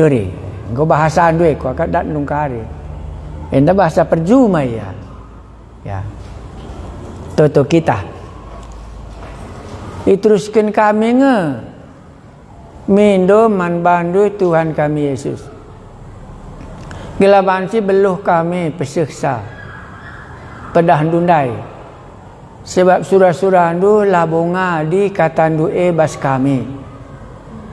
duri. Engkau bahasa andue ko akak dat nungkari. Enda bahasa perjuma ya. Ya. Toto kita. Diteruskan kami mindo man bandu Tuhan kami Yesus. Gila banci beluh kami pesiksa. Pedah dundai. Sebab surah-surah andu labonga di katandu bas kami.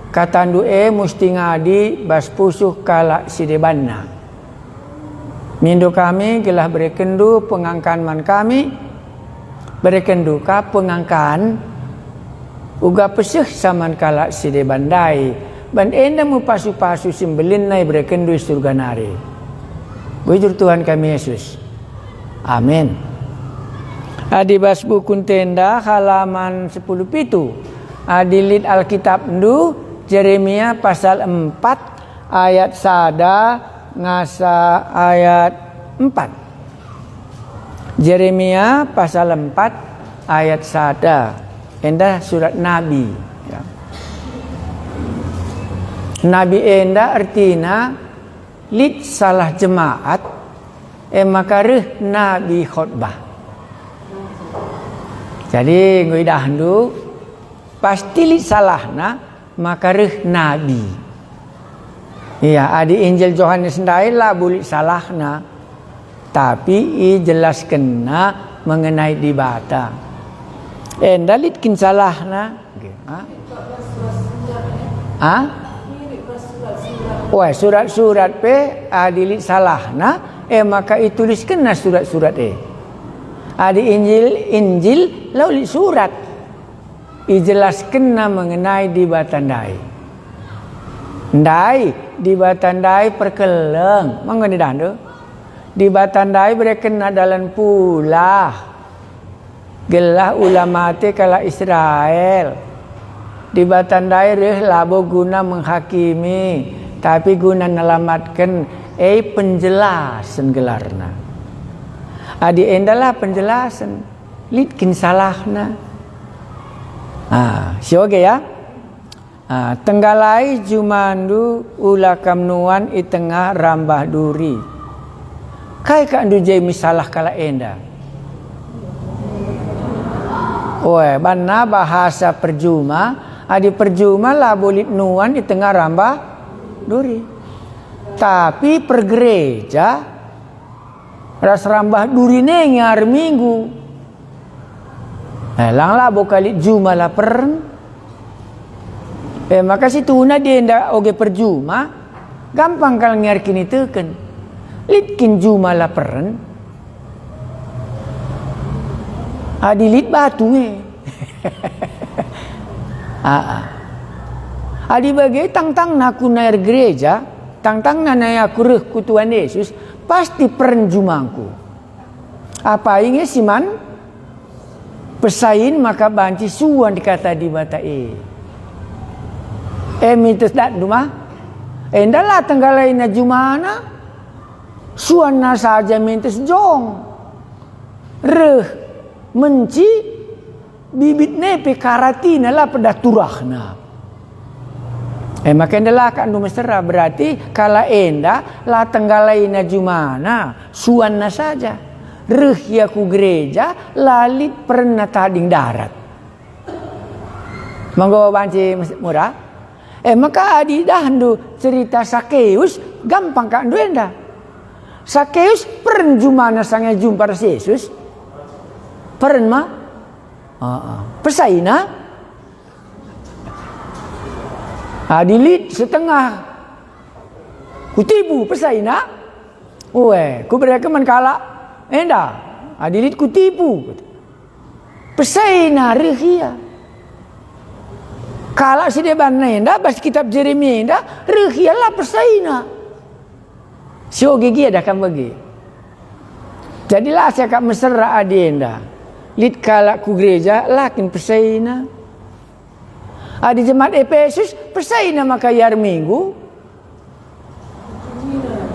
Katandu musti ngadi bas pusuh kalak sidebanna. Mindo kami gelah berekendu pengangkan man kami. Berekendu ka pengangkan uga pesih saman kalak sidebandai. Ban enda mu pasu-pasu simbelin nai berekendu surga nari. Bujur Tuhan kami Yesus. Amin. Adibas buku tenda halaman 10 pitu. Adilit Alkitab ndu Jeremia pasal 4 ayat sada ngasa ayat 4. Jeremia pasal 4 ayat sada. Enda surat Nabi. Ya. Nabi enda artinya lid salah jemaat makareh Nabi khutbah. Jadi nguidah handu pasti li salahna makareh nabi. Iya, adi Injil Yohanes sendai lah boleh salahna. Tapi i jelaskenna mengenai dibata. Endalit kin salahna. Wah, surat-surat pe adilit salahna maka ituliskenna surat-surat Adi Injil lauli surat ijelaskenna mengenai dibatandai. Ndai dibatandai perkeleng mangani dando. Dibatandai berekena dalam pula. Gelah ulama te kala Israel. Dibatandai reh labo guna menghakimi, tapi guna nelamatkan penjelasan gelarna. Adi endalah penjelasan litkin salahna. Sioge ya. Tenggalai jumandu ula kamnuan i tengah rambah duri. Kai ka andu jai misalah kala enda. Oe banna bahasa perjuma, adi perjuma lah bolit nuan i tengah rambah duri. Tapi per gereja ras rambah durine ngar minggu. Lang lah bokalit juma lah pern. Maka situ na dia nda oge perjuma. Gampang kal ngar kini teken. Litkin juma lah pern. Adilit batu Adi bagai tang-tang naku nair gereja, tang-tang nanai aku reh ku Tuhan Yesus. Pasti perenjumangku. Apa ingin siman? Pesain maka banci suan dikata di bata mites dat rumah. Endalah tenggalaina jumana. Suan na saja mintes jong. Reh menci bibit nepe karatina lah pada turahna. Maka endalah kan du mesra berarti kala enda la tenggalaina jumana suanna saja. Reh ya ku gereja lalit pernah tading darat. Manggo banci murah. Maka adi dahandu cerita Sakeus gampang ka andu enda. Sakeus pern jumana sange jumpa Yesus. Pern mah? Pesaina adilit setengah kutipu pesaina. Ku bereka man kala enda adilit kutipu pesaina rehia kala si deban enda bas kitab Jeremia enda rehia lah pesaina sio gigi ada kan bagi. Jadilah saya kak mesra adi enda lit kala ku gereja lakin pesaina. Adi jemaat Efesus pesaina maka yar minggu.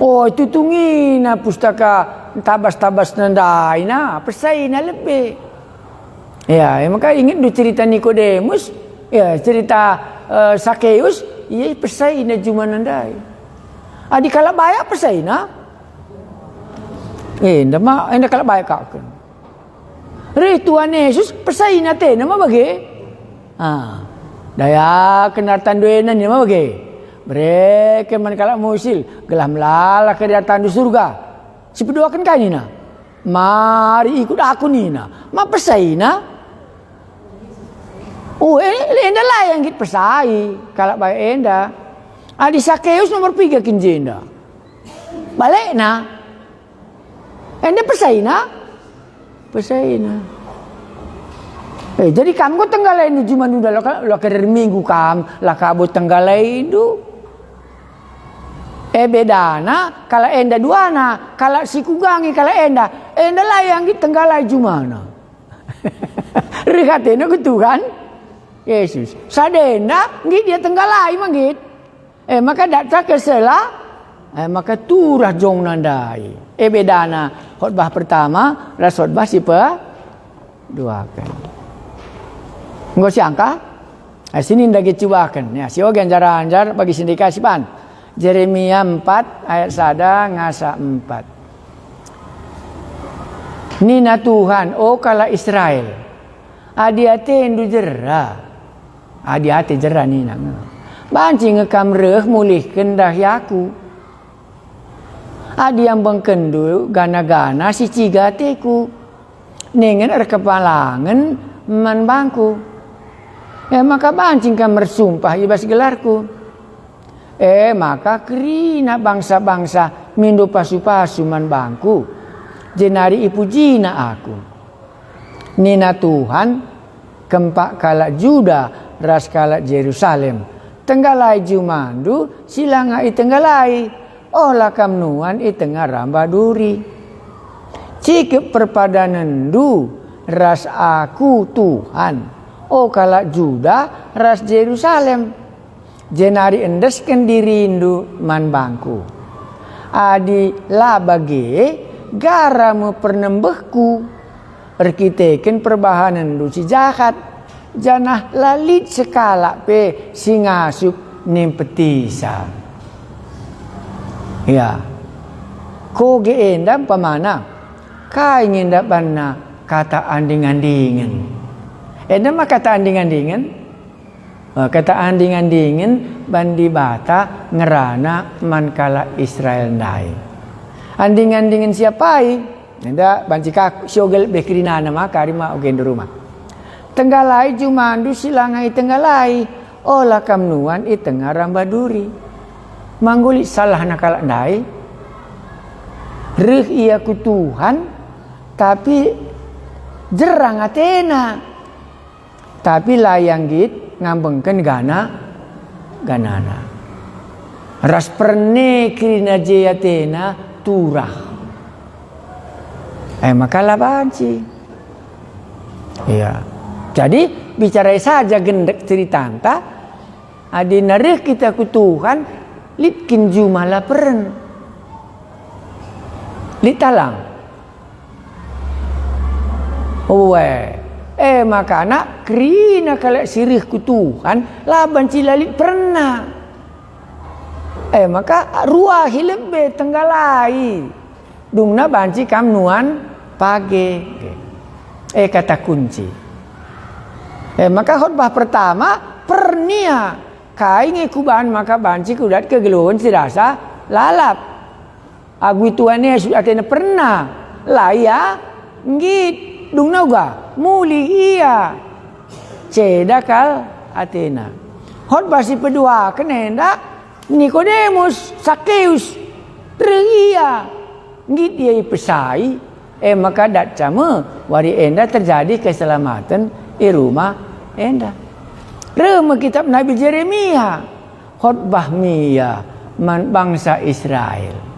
Itu tungina pustaka tabas-tabas nandaina pesaina lebih. Ya, maka ingin cerita Nikodemus, ya cerita Sakeus, iya pesaina cuma nandai. Adi kalau bayak pesaina. Enda kalau bayak kau. Ri Tuhan Yesus pesaina te nama bagi. Daya kenar tanduenan nama bagi. Mereka man kalau musil gelah melala ke tandu surga. Si berdoakan kanina. Mari ikut aku nina. Ma pesaina. Enda lah yang kita pesai. Kalau baik enda. Adi Sakeus nomor 3 kinjenda. Balik na. Enda pesaina. Pesaina. Jadi kamu kok tenggalain cuma udah lo kerer minggu kam lah kabut tenggalain du. Bedana kalau enda duana, kalau si kugangi kalau enda lah yang ditenggalai jumana. Rekatena gitu kan? Yesus. Sadenda nggit dia tenggalai manggit. Maka data kesela maka turah jong nandai. Bedana khotbah pertama ras khotbah siapa? Duakan. Nggak siangka? Sini ndak cobakan. Ya, sio ganjar-ganjar bagi sindikasi pan. Yeremia 4 ayat 1 ngasa 4. Nina Tuhan, kala Israel. Adi-ate endu jera. Adi-ate jera nina. Banci ngekam reh mulih kendah yaku. Adi yang bengkendu gana-gana si cigateku. Nengen kepalangan man bangku. Maka bancing kam mersumpah ibas gelarku. Maka kerina bangsa-bangsa mindo pasu-pasu man bangku. Jenari ipujina aku. Nina Tuhan kempak kalak Juda ras kalak Jerusalem. Tenggalai jumandu silanga itenggalai. Olah kamnuan itengah ramba duri. Cikep perpadanan du ras aku Tuhan. Kalak Juda ras Jerusalem. Jenari endesken dirindu man bangku. Adi labage garamu pernembehku. Erkiteken perbahanan du si jahat. Janah lalit sekala pe singasup nimpetisa. Ya. Koge enda pamana. Kai ngenda banna kata anding-andingen. Nama kata anding-andingen. Kata anding-andingen bandi bata ngerana mankala Israel ndai. Anding-andingen siapai? Nenda bancika syogel bekrina nama karima ogen rumah. Tenggalai jumandu silangai tenggalai. Olah kamnuan itengah rambaduri. Mangguli salah nakala ndai. Rih iya ku Tuhan tapi jerang atena. Tapi layang git ngambengken ganana. Ras perne krina jeyatena turah. Maka labanci. Iya. Jadi bicara saja gendek ceritanta. Adi narih kita ku Tuhan litkin jumala peren. Litalang. Maka anak krina kalak sirih ku Tuhan laban cilalit pernah. Maka ruahi lebih tenggalai. Dungna banci kamnuan page. Kata kunci. Maka khotbah pertama pernia. Kai ngekuban maka banci kudat kegeluhan dirasa lalap. Agui Tuhan Yesus atena pernah. Laya ngit. Dungna uga muli iya cedakal Athena. Khotbah si kedua kenenda Nikodemus Sakeus ria ngit dia pesai maka dat cama wari enda terjadi keselamatan di rumah enda. Rema kitab Nabi Yeremia khotbah mia man bangsa Israel.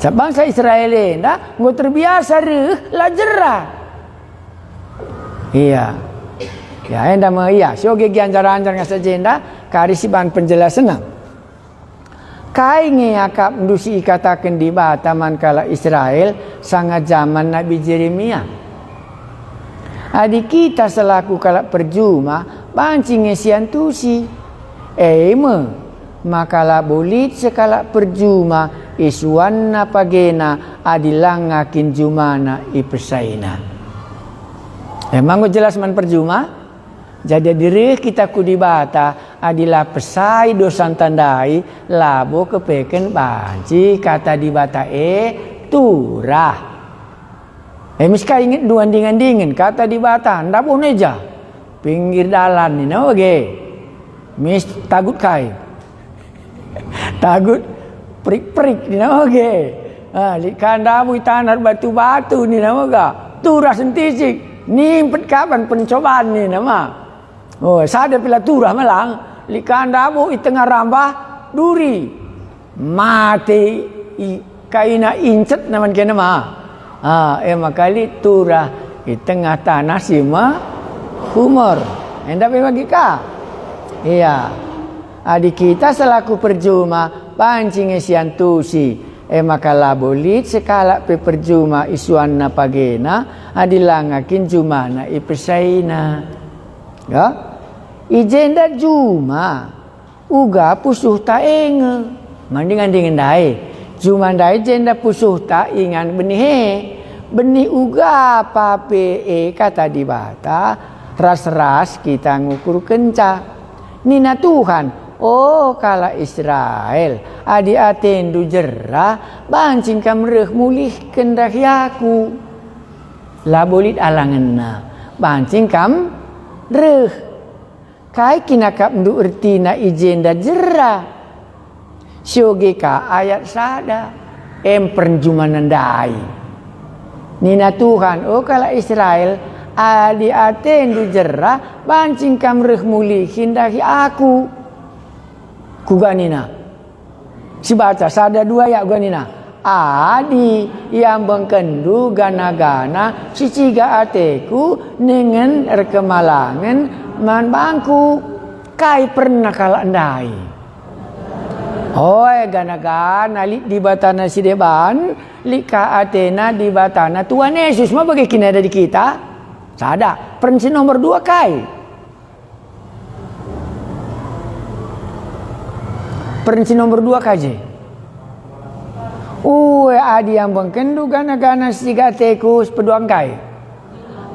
Bangsa Israel enda nggak terbiasa lah jerah. Iya. Ya enda mah iya. Syoge gianjar-anjar ngasa jenda karisiban penjelasan. Kai ngeyakap ndusi katakan di bataman kala Israel sangat zaman Nabi Yeremia. Adik kita selaku kala perjuma pancing ngesian tusi. Makala bolit sekala perjuma isuanna pagena adilangakin jumana ipesaina. Emang jelas man perjuma? Jadi diri kita kudibata adilah pesai dosan tandai labo kepeken banci kata dibata turah. Miska ingin duan dingin kata dibata ndak boleh aja pinggir dalan ni no ge. Mis tagut kai. Tagut prik-prik ni nama ge. Likanda bui tanah batu-batu ni nama ga. Turah sentisik. Ni kapan pencobaan ni nama. Oh, sada pila turah malang. Likanda bui tengah rambah duri. Mati kaina incet naman kena ma. Makali turah di tengah tanah sima humor. Endak bagi ka. Iya. Adik kita selaku perjuma pancing esian tusi makala bolit sekala pe perjuma isuanna pagena adilangakin jumana ipesaina ya ijenda juma uga pusuh ta enge mandingan dengan dai juma dai jenda pusuh ta ingan benih uga pape kata dibata ras-ras kita ngukur kenca nina Tuhan. Oh kala Israel adi atendu jerah bancing kamreh mulih kendahyaku labolit alangenna bancing kam reh kai kinakap ndu ertina ijenda jerah sioge ka ayat sada perjumanandai nina Tuhan oh kala Israel adi atendu jerah bancing kamreh mulih kindahi aku kuganina si baca sada dua ya kuganina adi yang bengkendu gana-gana si ciga ateku dengan rekemalangan man bangku kai pernah kala andai oi gana-gana li di batana si deban li ka atena di batana Tuhan Yesus mah bagi kina dari kita sada prinsip nomor 2 kai prinsip nomor 2 kaje. Adi yang bengkendu gana-gana sigateku sepeduang kai.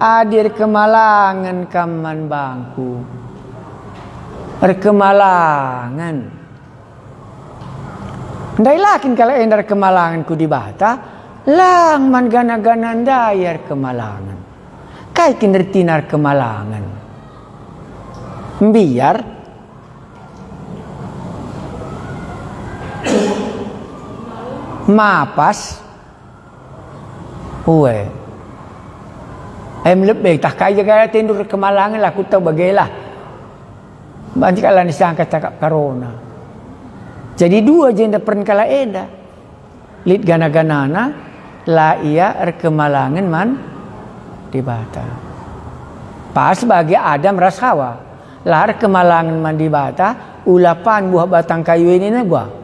Adir kemalangan kaman bangku. Kemalangan. Ndai lakin kalau endar kemalangan ku dibata, lang man gana-gana ndayar kemalangan. Kai kinertinar kemalangan. Biar mapas lebih tak kaya gaya tindur kemalangan lah ku tahu bagailah banci kala disangka cakap corona jadi 2 jenda pern kala eda lit gana-ganana la ia kemalangan man dibata pas bagi Adam ras Hawa lah kemalangan man dibata ulapan buah batang kayu ini na buah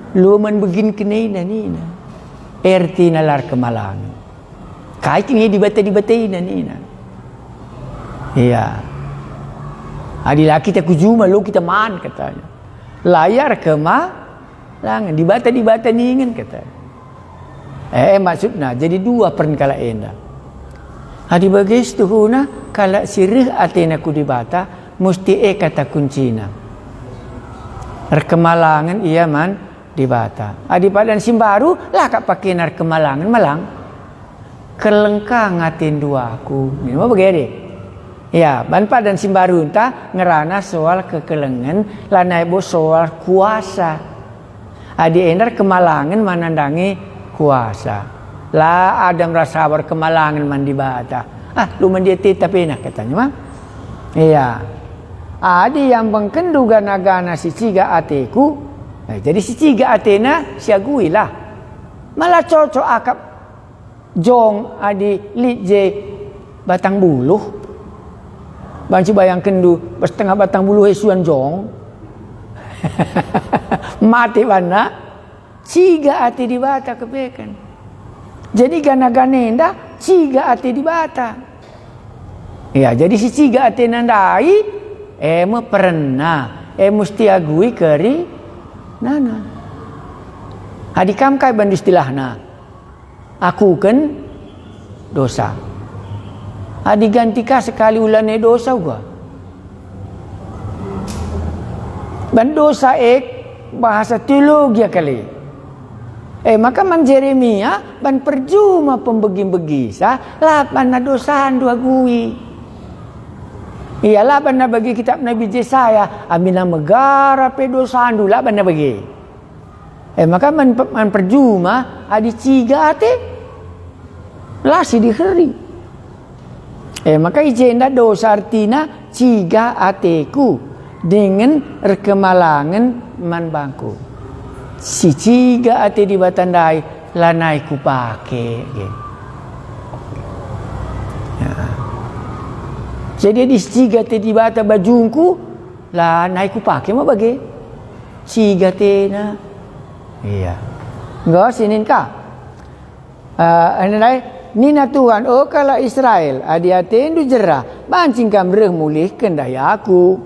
luman begin kenina nina erti nalar kemalangan kai kini dibata-dibatain nina iya adilah kita kujuma lu kita man katanya layar kemalangan dibata ningan katanya maksudnya jadi 2 perkala enda adi bagis tuhuna kala sirih atena ku dibata musti kata kuncina kemalangan iya man dibata. Adi padan simbaru lah kak pakai nar kemalangan malang. Kelengkang atin duaku. Ini mah begini. Ya, ban padan simbaru entah ngerana soal kekelengan lanai bo soal kuasa. Adi endar kemalangan manandangi kuasa. Lah Adam rasa kemalangan man dibata. Lu man dia tapi enak katanya mah. Iya. Adi yang bengkendu gana-gana si ciga ateku. Jadi si ciga Athena siagui lah. Malah cocok akap jong adi litje batang buluh. Banci bayang kendu setengah batang buluh esuan jong. Mati mana? Ciga ati di bata kepekan. Jadi gana-ganenda ciga ati di bata. Ya, jadi si ciga Athena ndai pernah Musti agui keri nana. Adikam kai ban istilahna. Aku kan dosa. Digantika sekali ulane dosa gua. Ban dosa bahasa teologi kali. Maka man Jeremia ban perjuma pembegi-begi lapan na dosan dua gui. Iyalah ban na bagi kitab Nabi Yesaya amina megara pe dosan dulu ban na bagi. Maka man perjuma adi ciga ate lasi diheri. Maka ijenda dosa artina ciga ateku dengan rekemalangan man bangku. Si ciga ate di batandai lanai ku pake. Ya. Jadi di ciga ate di bata bajungku lanai ku pake mah bagi. Ciga tena. Iya. Enggak sinin ka. Anai nina Tuhan kala Israel adi atendu jerah bancing kam reh mulih kendaya aku.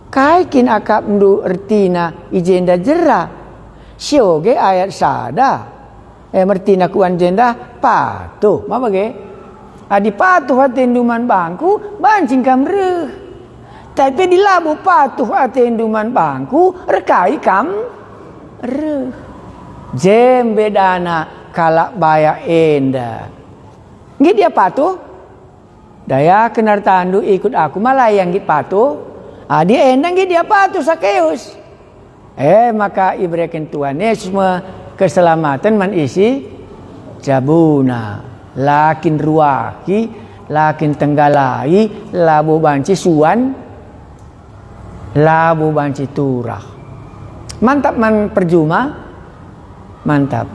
Kaikin akap ndu ertina ijenda jerah. Syoge ayat sada. Mertina kuan jenda patuh. Ma bage? Adi patuh atenduman bangku bancing kam reh. Tapi dilabu patuh atenduman bangku rekai kam reh. Jembe dana kalak baya enda. Nggih dia patuh. Daya kenar tandu ikut aku malah yang git patuh. Dia enda nggih dia patuh Sakeus. Maka iberikan Tuhan Yesus keselamatan man isi jabuna. Lakin ruahi, lakin tenggalai, labu banci suan, labu banci turah. Mantap man perjuma. Mantap.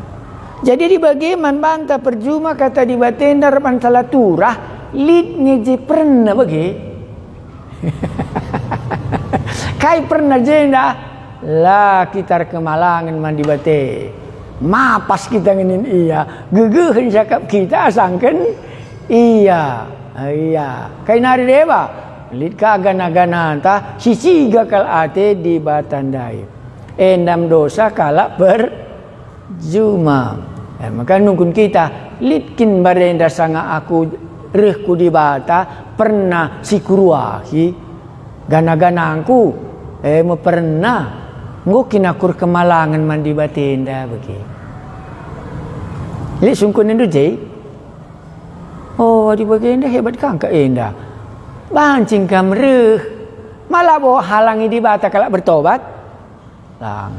Jadi dibagi man banta perjuma kata di batenda man salah turah lid ngeje pernah bagi. Kai pernah jenda lah kita kemalangan man di bate. Mapas kita nginin iya, gegeun sakap kita sangken iya. Iya. Kai nari deba lid kagana-gana ta sisiga kal ate di batandai. Endam dosa kala berjuma. Maka nungkun kita litkin barenda sanga aku rehku di bata pernah sikuruahi gana-ganangku mo pernah ngukin akur kemalangan mandi batenda bagi. Li sungkun ndu jai. Di bagenda hebat kang ka enda. Bancing kam reh malah bawa halangi di bata kalak bertobat. Lang.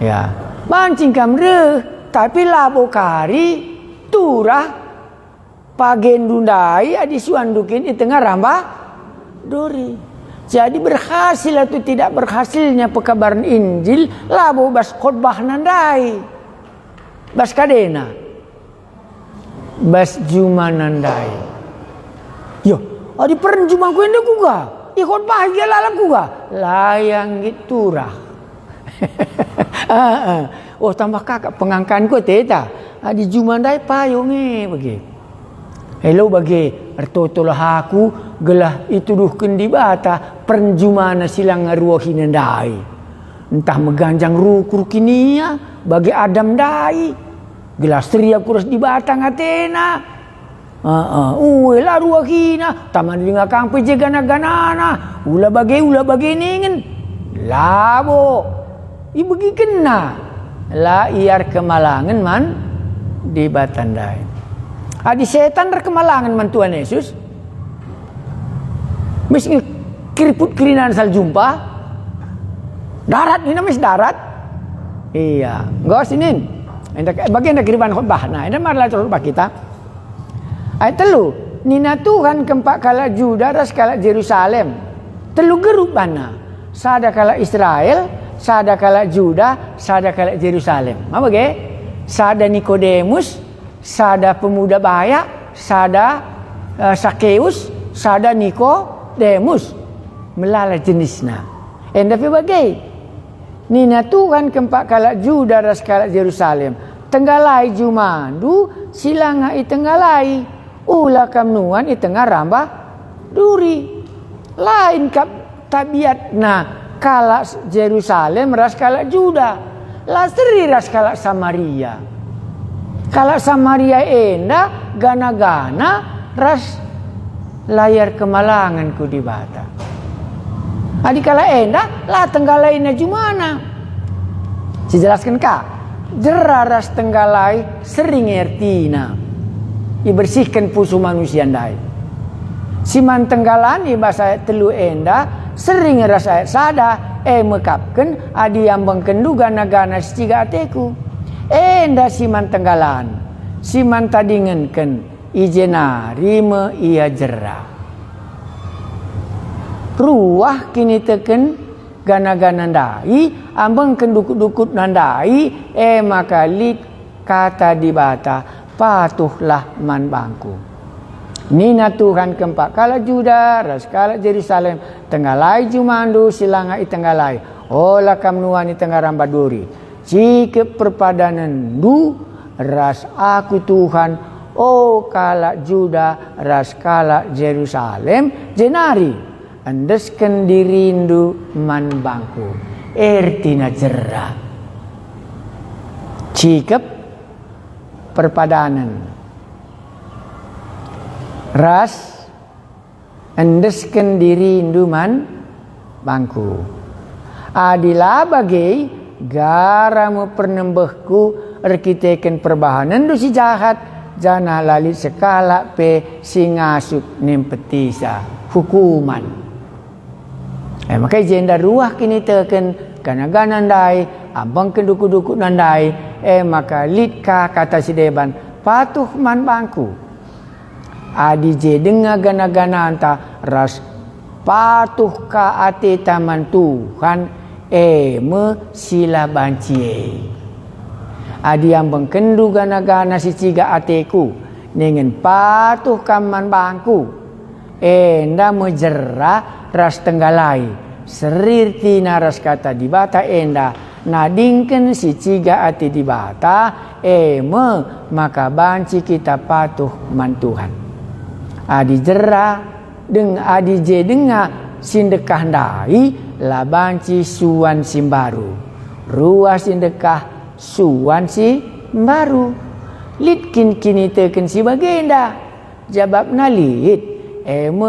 Ya. Bancing kam reh tapi labo kari turah pagendundai adi suandukin di tengah rambah dori. Jadi berhasil atau tidak berhasilnya pekabaran Injil labo bas khotbah nandai. Bas kadena. Bas juma nandai. Yo, adi pern juma ku ende kuga. Khotbah dia lalam kuga. Layang giturah. Tambah kakak pengangkan ku teta. Adi juma nandai payunge bagi. Hello bagi artotolah aku gelah itu duhkeun di bata pernjumana silang ngaruahi nandai. Entah meganjang rukur kinia bagi Adam dai. Gelas ria kuras di bata ngatena. La ruahina taman linga kang peje gana-ganana. Ulah bagi ningin. Labo. Ibegi kena. La iar kemalangan man di batandai. Adi setan rekemalangan man Tuhan Yesus. Meski keriput kerinan sal jumpa. Darat ini namanya darat. Iya, enggak sinin. Bagian kiriban khotbah. Nah, ini malah khotbah kita. Ayat telu, nina Tuhan kempak kala Juda ras kala Yerusalem. Telu gerup bana. Sada kala Israel, sada kala Juda, sada kala Yerusalem. Apa ge? Sada Nikodemus, sada pemuda baya, sada Sakeus, sada Nikodemus. Melala jenisna. Tapi bagai nina Tuhan kempak kala Juda ras kala Yerusalem. Tenggalai jumandu silanga itenggalai. Ula kamnuan itengah rambah duri. Lain kap tabiat kala Jerusalem ras kala Juda. La seri ras kala Samaria. Kala Samaria enda gana-gana ras layar kemalangan ku di bata. Adi kala enda la tenggalaina jumana. Sijelaskan kak. Jera ras tenggalai sering ertina. Ibersihkan pusu manusia ndai. Siman tenggalan ibasa telu enda sering rasa sada mekapken adi ambang kendu gana-gana seciga ateku. Enda siman tenggalan siman tadingenken ijenari me ia jera. Ruah kini teken gana-gana ndai ambang kendukut-dukut nandai maka lit kata di bata patuhlah man bangku. Nina Tuhan keempat kala Juda ras kala Jerusalem tenggalai jumandu silanga itenggalai ola kamnuani tenggaram baduri jika perpadanan du ras aku Tuhan kala Juda ras kala Jerusalem jenari andesken dirindu man bangku ertina jera jika perpadanan ras endesken diri induman bangku adila bagai garamu pernembehku rekiteken perbahanan du si jahat jana lalit sekala pe singasuk nimpetisa hukuman maka jenda ruah kini teken gana-gana nandai abang kedukut-dukut nandai maka litka kata si deban patuh man bangku adi je denga gana-gana anta ras patuh ka ate taman Tuhan me sila bancie adi yang bengkendu gana-gana si ciga ateku dengan patuh kaman bangku enda mejera ras tenggalai serir tina ras kata di bata enda nadingken si ciga ate di bata me maka banci kita patuh man Tuhan. Adi jera deng adi je denga sindekah ndai la banci suan simbaru ruas sindekah suan si baru litkin kini teken si bagenda jabab nalit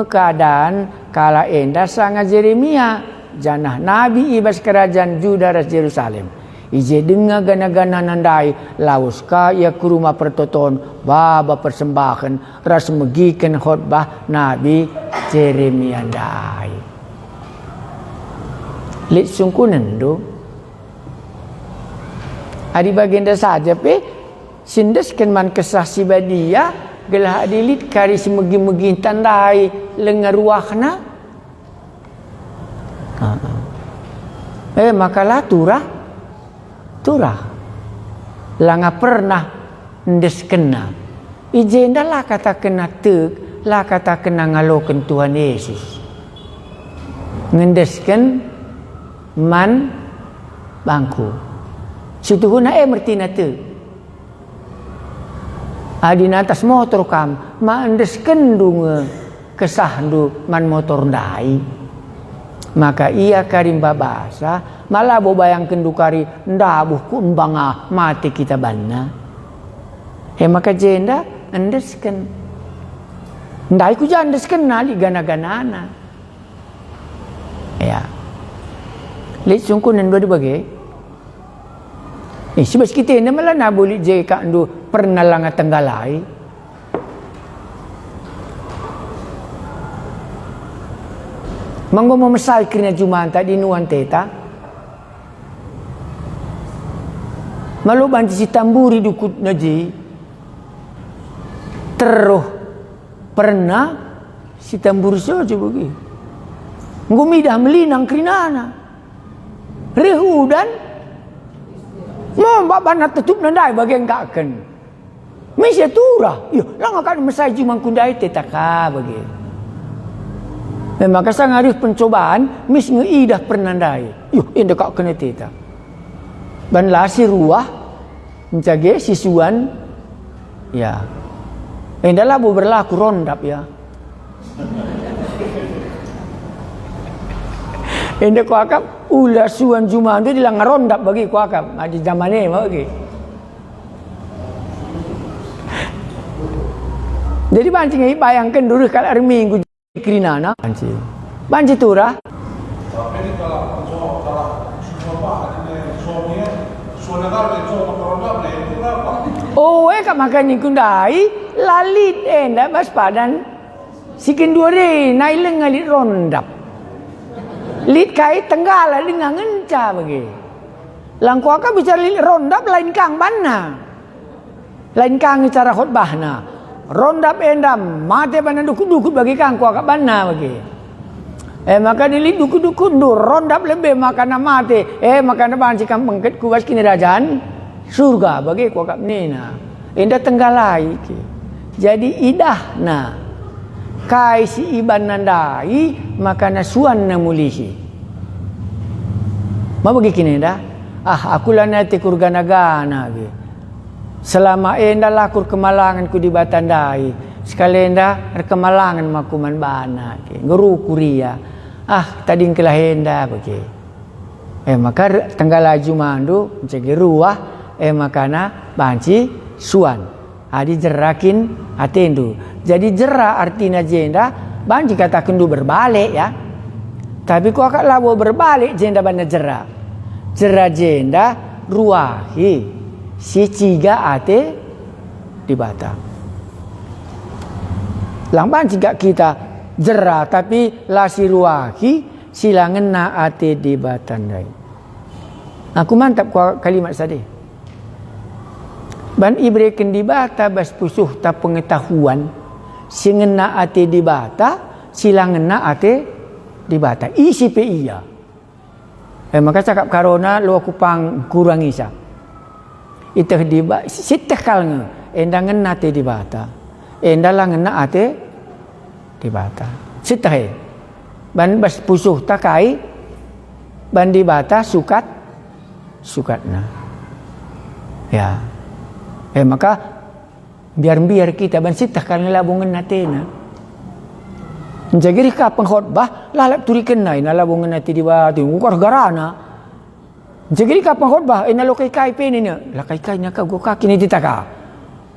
keadaan kala enda sangat Jeremia janah nabi ibas kerajaan Juda ras Jerusalem ije denga gana-gana nandai laus kaya ke rumah pertoton baba persembahan ras megiken khotbah nabi Jeremia ndai lit sungkunen do adi bagenda saja pe sindesken man kesah si badia gelah adilit kari semegi-megi tandai lengar ruahna makalah turah langa pernah ndeskena ijenda lah kata kena tek lah kata kena ngaloken Tuhan Yesus ngendesken man bangku situhuna mertina tek adina atas motor kam ma ndesken dunge kesah du man motor ndai maka ia karim babasa malah bo bayangkeun dukari ndabuh ku embanga mati kita banna maka jenda endeskeun ndai ku jandeskeun nali gana-ganana ya li sungkunen do dibage sibas kita ina malah na boleh je ka ndu pernah langa tenggalai manggo memesai kirnya juman tadi nuan teta malu banci si tamburi dukut naji teruh pernah si tamburi saja bagi ngumidah melinang krinana rehudan mau babana tutup nandai bagian kaken misya turah yo lang akan mesai juman kundai teta ka bagi maka sangarif pencobaan mis ngeidah pernandai yo inda kak kena teta ban lasi ruah mencage sisuan ya indalah bu berlaku rondap ya Enda ku akap ulah suan Jumaat tu dilang rondap bagi ku akap. Di zaman ni bagi. Jadi banci ngai bayangkan dulu kalau hari Minggu kerina na banci. Banci tu lah. Tapi ni kalau coba ini suaminya suara coba rondap itu berapa? Oh, kat makan ni kundai lalit enda bas padan sikin dua re naileng ngalit rondap. Lit kai tenggala dengan ngenca bagi. Langku akak bicara lit rondap lain kang bana. Lain kang cara khutbahna. Rondap endam mate bana dukut-dukut bagi kang ku akak bana bagi. Maka dilit dukut-dukut dur rondap lebih makan mate. Makan banci kampung ket ku bas kini rajaan surga bagi ku akak nina. Enda tenggalai ki. Jadi idah na kai si iban nandai makana suan na mulihi. Ma bagi kini dah. Aku lah nanti kurgana-gana ge. Selama enda lakur kemalangan ku di batandai. Sekali enda kemalangan makuman bana ge. Guru kuria. Tadi kelah enda bagi. Maka tenggalai jumandu mencegi ruah makana banci suan. Adi jerakin atendu. Jadi jera artinya jenda banci kata kendu berbalik ya. Tapi ku akak lawo berbalik jenda bana jera. Jera jenda ruahi si ciga ate di bata. Lamban jika kita jera tapi lasi ruahi silangan na ate di batandai. Aku mantap kalimat tadi. Ban ibrekan di bata bas pusuh ta pengetahuan singena ate di bata silangan na ate di bata. Isi pe iya. Maka cakap karona lu aku pang kurang isa. Itah di bata sitah kalnge endangan ate di bata. Endalangan na ate di bata. Sitah ban bas pusuh takai ban di bata sukatna. Ya. Maka biar kita ban sitah kalnge labungan natena. Jadi ka pengkhotbah lalap turikan nai na labungan nati di batu ukar garana. Jadi ka pengkhotbah ina lokai kai penina la kai kai nya ka go kaki ni ditaka.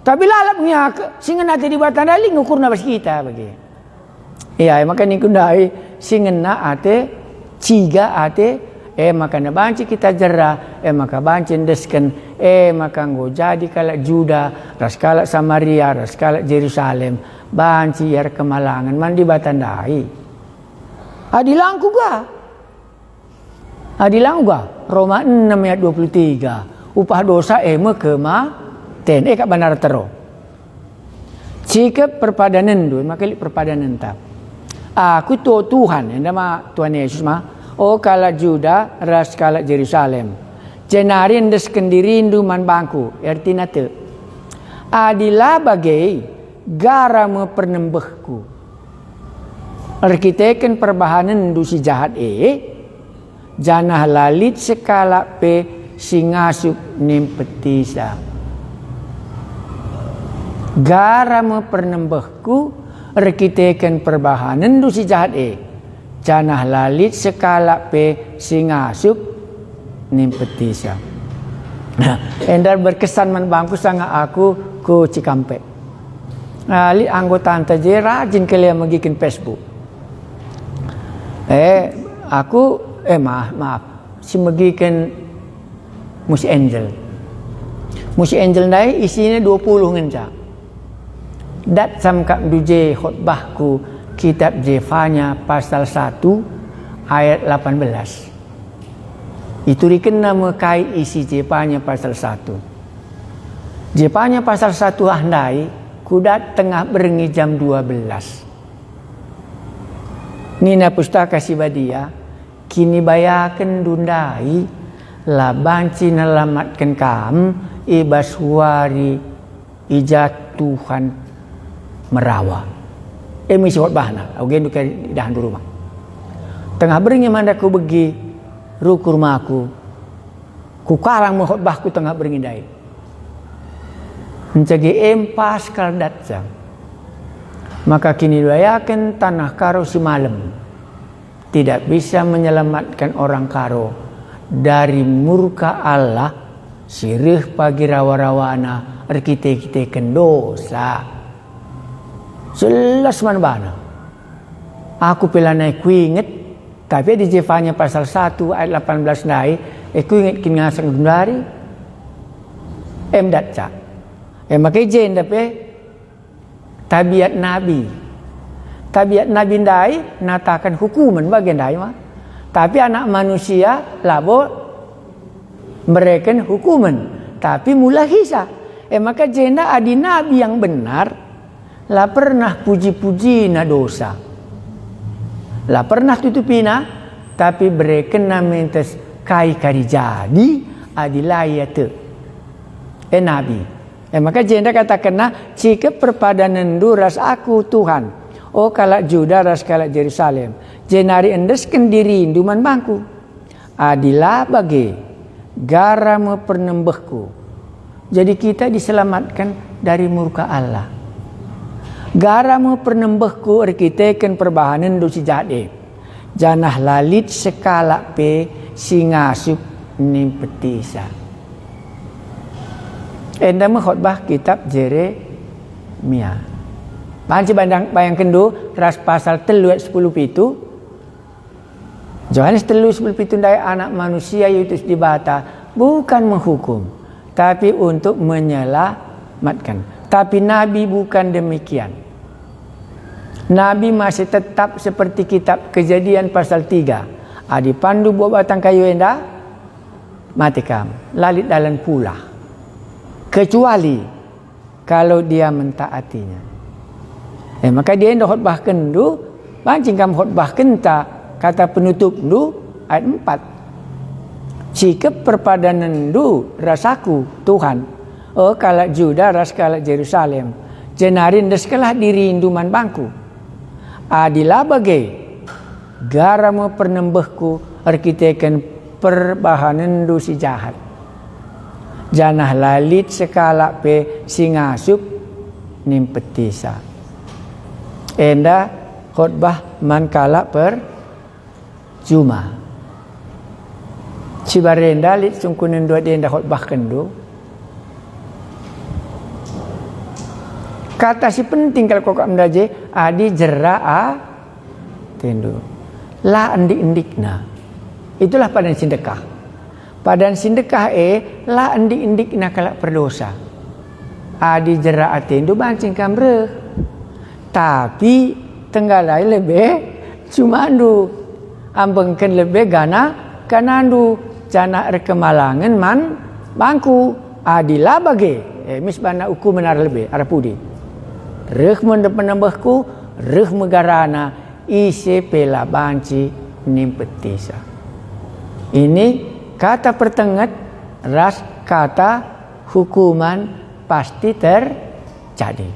Tapi lalap nya singan nati di batanda ling ukurna bas kita bagi. Iya maka ni kundai singan na ate ciga ate maka na banci kita jera maka banci desken maka ngo jadi kala Juda ras kala Samaria ras kala Jerusalem banci yar kemalangan mandi batandai adilang ga Roma 6 ayat 23 upah dosa mekema ten kak benar tero jika perpadanan dua maka perpadanan tap aku to Tuhan nama Tuhan Yesus kala Juda ras kala Jerusalem jenarin desken dirindu man bangku artinya te adilah bagai garam pernembehku arkiteken perbahanan dusi jahat janah lalit sekala pe singasup nimpetisa garam pernembehku arkiteken perbahanan dusi jahat janah lalit sekala pe singasup nimpetisa. Endar berkesan man bangku sangat aku ku Cikampek. Li anggota je rajin kalian magikin Facebook. Aku maaf si magikin Musi Angel. Musi Angel nai isinya 20 ngenca. Dat samkap duje khutbahku kitab Jefanya pasal 1 ayat 18. Itu dikena mekai isi Jefanya pasal 1. Jefanya pasal 1 handai kudat tengah berengi jam 12. Nina pustaka sibadia kini bayakan dundai labanci nalamatkan kam ibaswari ijat Tuhan merawa. Misi khotbahna augen duka dahan di rumah. Tengah berengi manda ku begi ruku rumahku. Ku karang khotbahku tengah berengi dai. Mencegi empas kal datang. Maka kini doyakan tanah karo si malam. tidak bisa menyelamatkan orang karo dari murka Allah. Sirih pagi rawa-rawana kita dosa. Jelas mana. Aku pelanai ku inget, tapi di Jefanya pasal 1 ayat 18 nai, ku inget kin ngasang dari emdat cak. Makai jen tapi tabiat Nabi. Tabiat Nabi dai natakan hukuman bagian dai mah. Tapi anak manusia labo mereka hukuman, tapi mula hisah. Maka jenda adi Nabi yang benar, lah pernah puji-puji na dosa, lah pernah tutupina, tapi mereka namentes kai kari jadi adilaya te. Nabi. Maka jenda katakanlah jika perpadanan duras aku Tuhan. Oh kalak Juda ras kalak Jerusalem. Jenari endesken diri induman bangku. Adilah bagi garam pernembehku. Jadi kita diselamatkan dari murka Allah. Garam pernembehku kita kan perbahanan dosi jade. Janah lalit sekala pe singasuk nimpetisa. Enda khotbah kitab Jeremia. Panci bayang kendu ras pasal 3 ayat 10 pitu. Yohanes 3:10 daya anak manusia yutus dibata bukan menghukum, tapi untuk menyelamatkan. Tapi Nabi bukan demikian. Nabi masih tetap seperti kitab Kejadian pasal 3. Adi pandu buat batang kayu enda matikam lalit dalam pula. Kecuali kalau dia mentaatinya. Maka dia enda khotbah kendu, pancing kam khotbah kenta. Kata penutup du ayat 4. Jika perpadanan du rasaku Tuhan. Oh kalak Juda ras kalak Jerusalem. Jenarin deskalah diri induman bangku. Adilah bagai garam pernembehku arkiteken perbahanan du si jahat. Janah lalit sekala pe singasup nimpetisa. Enda khotbah man kalak per Juma. Cibarenda lit sungkunan dua dia dah khotbah kendu. Kata si penting kalau kau mendaje adi jera tendu. La endik-endikna. Itulah padan sindekah. Padan sindekah la endik-endikna kalak perdosa. Adi jera tendu bancing kamre. Tapi tenggalai lebih cuma andu. Ambengken lebih gana kanandu jana rekemalangan man bangku adilah bagi misbana uku menar lebih arapudi reh menembehku reh megarana ise pela banci nimpetisa. Ini kata pertengat ras kata hukuman pasti terjadi.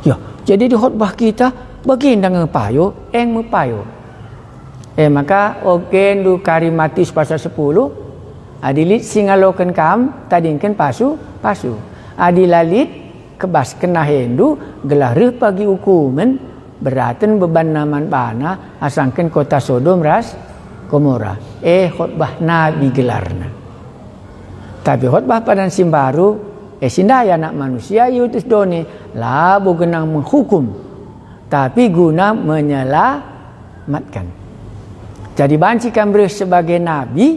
Ya, jadi di khotbah kita baginda ngepayo mepayo. Maka du karimatis pasal 10 adilit singaloken kam tadingken pasu adilalit kebas kena hendu gelareh pagi ukumen beraten beban naman bana asangken kota Sodom ras Gomora khotbah Nabi gelarna. Tapi khotbah padan simbaru sindaya anak manusia yutus doni labo genang menghukum tapi guna menyelamatkan. Jadi banci kamrih sebagai nabi,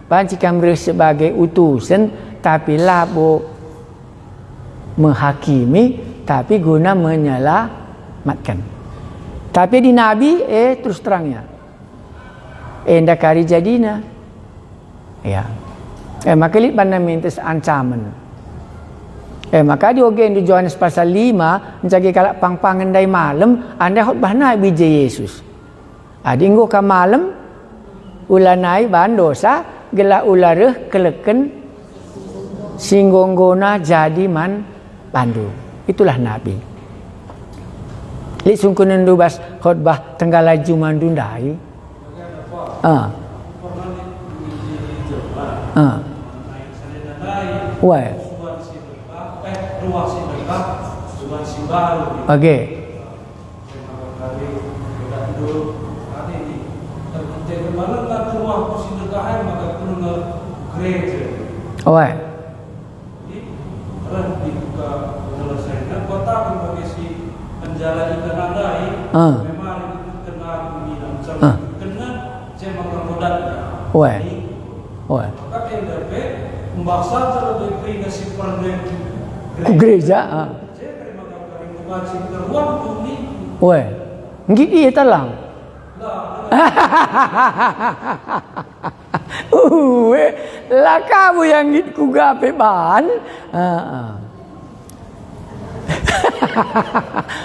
banci kamrih sebagai utusan, tapi labo menghakimi, tapi guna menyelamatkan. Tapi di nabi, terus terangnya, enda kari jadina, ya, maka lihat pada mintes ancaman. Maka di Yohanes pasal 5, mencari kalak pang-pangan dari malam, anda khotbah nabi Yesus. Adinggo ka malam ulanai ban dosa gela ulareh keleken singgonggona jadi man pandu. Itulah Nabi. Li sungkunan dubas khotbah tenggala juman dundai. Wah. Oke. Bagaimana nak keluar persidangan maka perlu ke gereja. Oh, Jadi kalau dibuka penyelesaiannya, kota sebagai si penjala ikan andai, memang itu kena pembinaan, kena jembatan rodatnya. oh, Maka NDP membahas terlebih dari si permen ku gereja. Saya terima kasih membaca keruan bumi. Oh, ngit iya talang. Lah kamu yang ngit ku gape ban.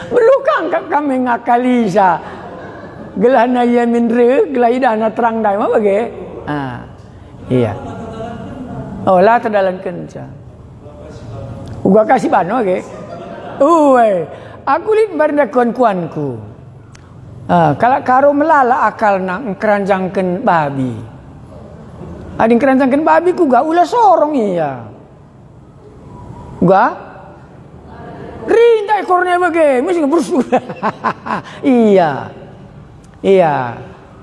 Belukang kami ngakalisa. Gelana yamin re, gelaidana terang dai mah bage. Iya. Oh, lah terdalan kenca. Uga kasih ban bage. Aku lihat barna kuan-kuanku. Kalau karo melala akal nak keranjangkan babi. Ading keranjangkan babi ku gak ulah sorong iya. Gak? Rinta ekornya bage, mesti ngebrus. Iya.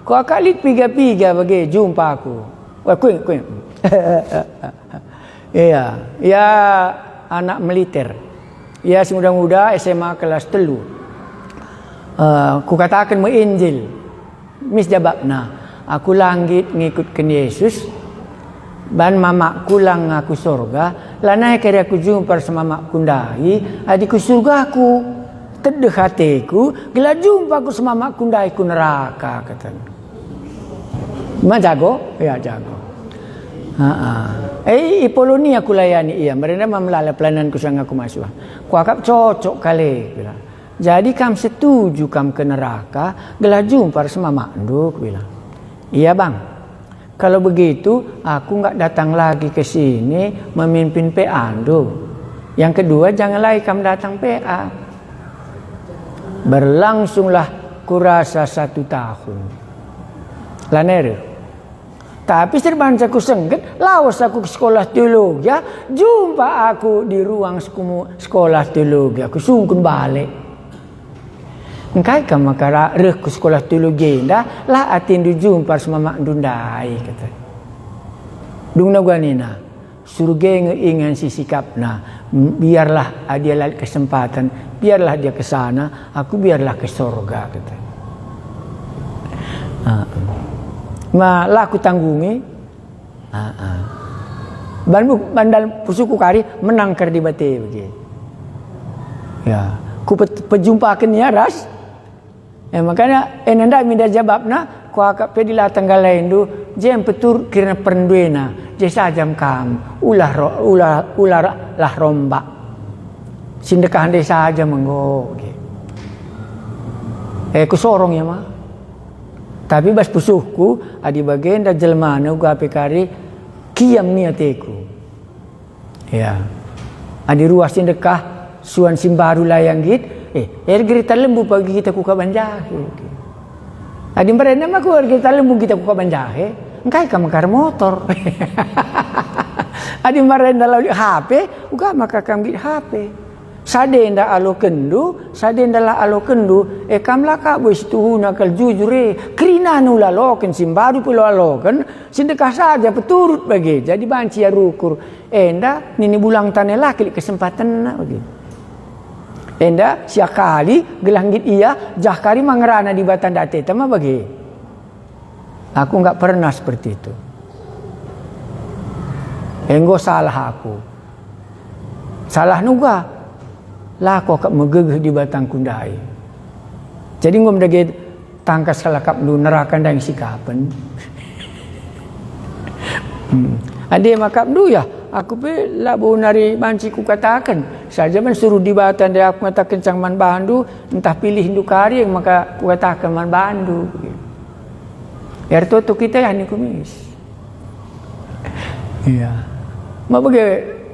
Kau akak lihat piga-piga bage jumpa aku. Wah, kuing. Iya. Ya anak militer. Ya muda-muda SMA kelas 3. Ku katakan menginjil. Mis jawabna, aku langit ngikutkan Yesus. Ban mamaku lang aku surga. Lanai kira aku jumpa sama mamaku ndai. Adikku surgaku. Tedeh hatiku. Gila jumpa aku sama mamaku ndai ku neraka katanya. Ma jago? Ya jago. Polonia aku layani iya. Mereka memelala pelayanan ku sang aku masuk. Ku akap cocok kali. Bila. Jadi kam setuju kam ke neraka. Gila jumpa sama maknduk. Bila. Iya bang. Kalau begitu aku nggak datang lagi ke sini memimpin PA ando. Yang kedua jangan lagi kam datang PA. Berlangsunglah kurasa 1 tahun. Laner. Tapi serbanca ku sengket, lawas aku ke sekolah teologi, ya, jumpa aku di ruang sekolah teologi, aku sungkun balik. Engkai ka makara reh ku sekolah teologi dah, lah atin du jumpa sama mak dundai kata. Dung naguanina, surga ngeingan si sikapna, biarlah dia lalit kesempatan, biarlah dia ke sana, aku biarlah ke surga kata. Ma laku tanggungi. Bandal pusuku kari menangker di bate begitu. Ya, ku pejumpakan ya ras. Makanya enanda minda jawabna ku akak pedila tanggal lain du jem petur kirna perenduena je sajam kam ulah lah romba. Sindekah desa saja menggo. Ku sorong ya mah. Tapi bas pusuhku adi bagian da jelmana uga pekari kiam niateku. Ya. Adi ruas sindekah suan simbaru layang git. Gerita lembu pagi kita ku kabanjahe. Adi merena mah ku gerita lembu kita ku kabanjahe. Engkai ka makar motor. Adi merena lalu HP uga maka kam git HP. Sadenda alo kendu, kamla ka bois tuhuna kal jujure, krina nula loken simbaru pulo aloken, sindekah saja peturut bagi, jadi banci ya rukur, enda nini bulang tane laki kesempatan na bagi. Enda siakali gelanggit iya, jahkari mangerana di batan date tama bagi. Aku enggak pernah seperti itu. Enggo salah aku. Salah nuga. Lah kok megegeh di batang kundai. Jadi ngom dage tangkas kalakap du neraka dang sikapen. Ade makap du ya, aku pe labu nari banci ku katakan, saja men suruh di batan dia aku katakan cang man bandu, entah pilih indukari yang maka ku katakan man bandu. Biar tu kita yang ni kumis. Iya. Ma bagi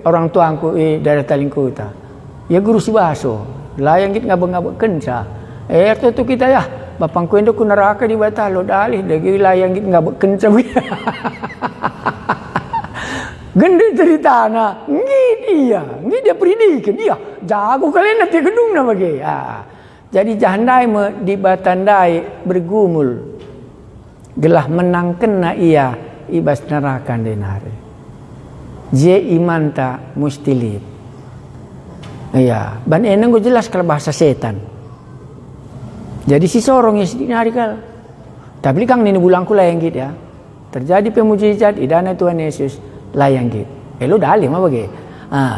orang tuangku dari Talingkuta. Ya guru si baso, layang git ngabang-ngabang kenca. Tu kita ya, bapang kuendo ku neraka di batalo dalih dagi layang git ngabang kenca. Gende cerita na, ngit dia pendidikan dia, jago kalian nanti gedung na bagi. Jadi jandai di batandai bergumul gelah menang kena ia ibas neraka denare. Je imanta mustilid. Iya, ban eneng gue jelas kalau bahasa setan. Jadi si sorong ya sedih hari kal. Tapi kang ini bulangku layang gitu ya. Terjadi pemujizat idana Tuhan Yesus layang gitu. Lu dalim apa ge?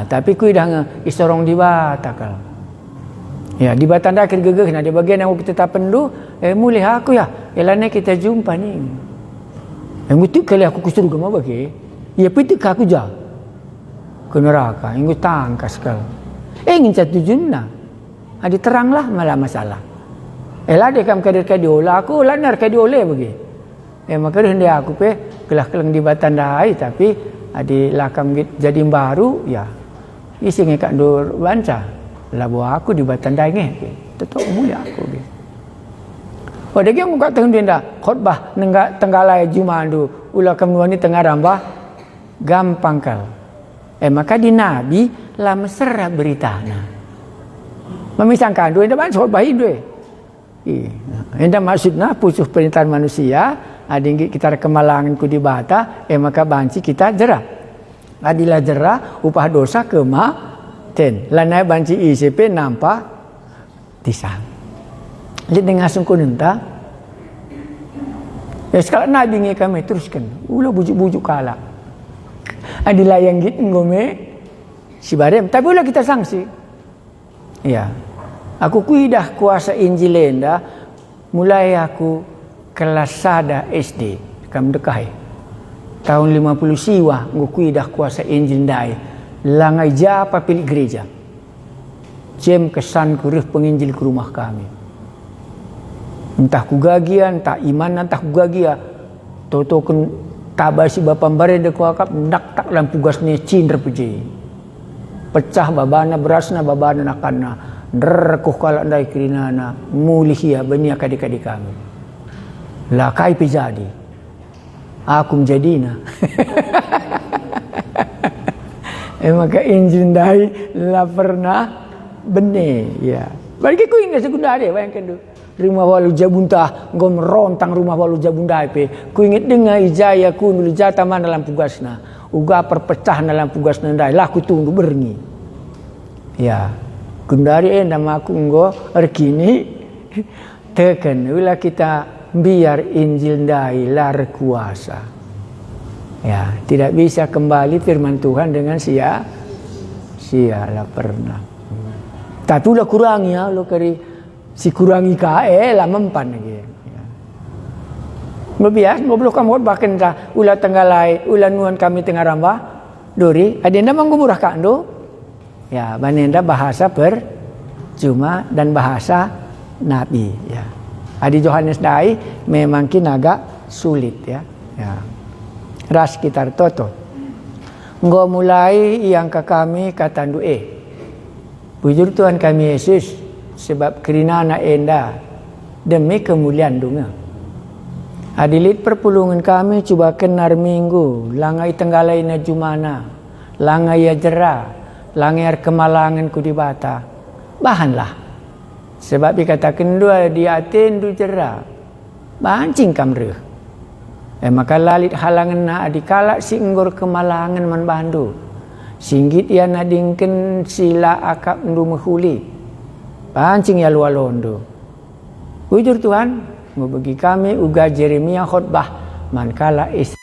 Tapi ku dah isorong di batakal. Ya di batanda akhir gegeh nah di bagian yang kita pendu mulai aku ya. Elane kita jumpa nih. Yang itu kali aku ke surga apa ge? Ya pitik aku jah. Ke neraka, yang tangkas kal. Ingin catujunna. Adi teranglah malah masalah. Lah dia kam kadir lah aku lanar kadiola bagi. Maka hendak aku kelah keleng di batandai tapi adi lakam jadi baru ya. Isi ngekak dur banca. Lah buah aku di batandai ngeh. Tetap mulia aku ge. Oh dia yang ngak tengah dia khotbah tenggalai jumandu ulah kemuani tengah rambah gampang kal. Maka di nabi lah mesra beritana. Memisangkan dua dah banca khotbah itu. Hendak maksudnya pusuh perintahan manusia adinggi kita kemalangan ku di bata maka banci kita jerah adilah jerah upah dosa kema ten lanai banci ICP nampak tisang lihat dengan sungguh nenta sekarang nabi nge kami teruskan ulah bujuk-bujuk kalah adilah yang gitu ngome si barem tapi ulah kita sanksi ya. Aku kuidah kuasa Injil enda mulai aku kelas sada SD kam dekai tahun 50 siwa aku kuidah kuasa Injil ndai langai japa pilih gereja jem kesan kurih penginjil ke rumah kami entah ku gagian entah iman entah ku gagia toto kun tabasi bapa bare de kuakap ndak tak lampu gasnya cindra puji pecah babana berasna babana nakana derkuh kalak dai kirinana mulihia benia kadik-kadik kami lah kai pejadi aku menjadina maka injil dai lah pernah bene ya bagi ku ingat sekundari bayangkan tu rumah walu jabuntah ngom rontang rumah walu jabundai pe ku ingat dengar ijaya ku nuli jata mana dalam tugasna uga perpecah dalam tugasna dai lah ku tunggu berngi ya kundari nama aku enggo rekini teken ulah kita biar Injil dai lar kuasa. Ya, tidak bisa kembali firman Tuhan dengan sia-sia lah pernah. Tapi ulah kurangi ya lo kari si kurangi kae lah mempan lagi. Ya. Bebias ngobrol kamu bahkan ulah tenggalai ulah nuan kami tengah rambah dori adenda manggumurah kando. Ya, banenda bahasa percuma dan bahasa nabi ya. Adi Yohanes dai memang agak sulit ya. Ya. Ras kitar toto. Ngo mulai yang ke kami katandu bujur Tuhan kami Yesus sebab kirinana enda demi kemuliaan dunga. Adilit perpulungan kami coba kenar minggu langai tenggalai na jumana langai ya jera langir kemalangan ku di bata bahanlah sebab dikatakan dua di aten du jera bancing kamreh maka lalit halangan na adikala singgor kemalangan man bandu singgit ya nadingken sila akap ndu mehuli bancing ya lualondo ujur Tuhan mau bagi kami uga Jeremia khotbah man kala is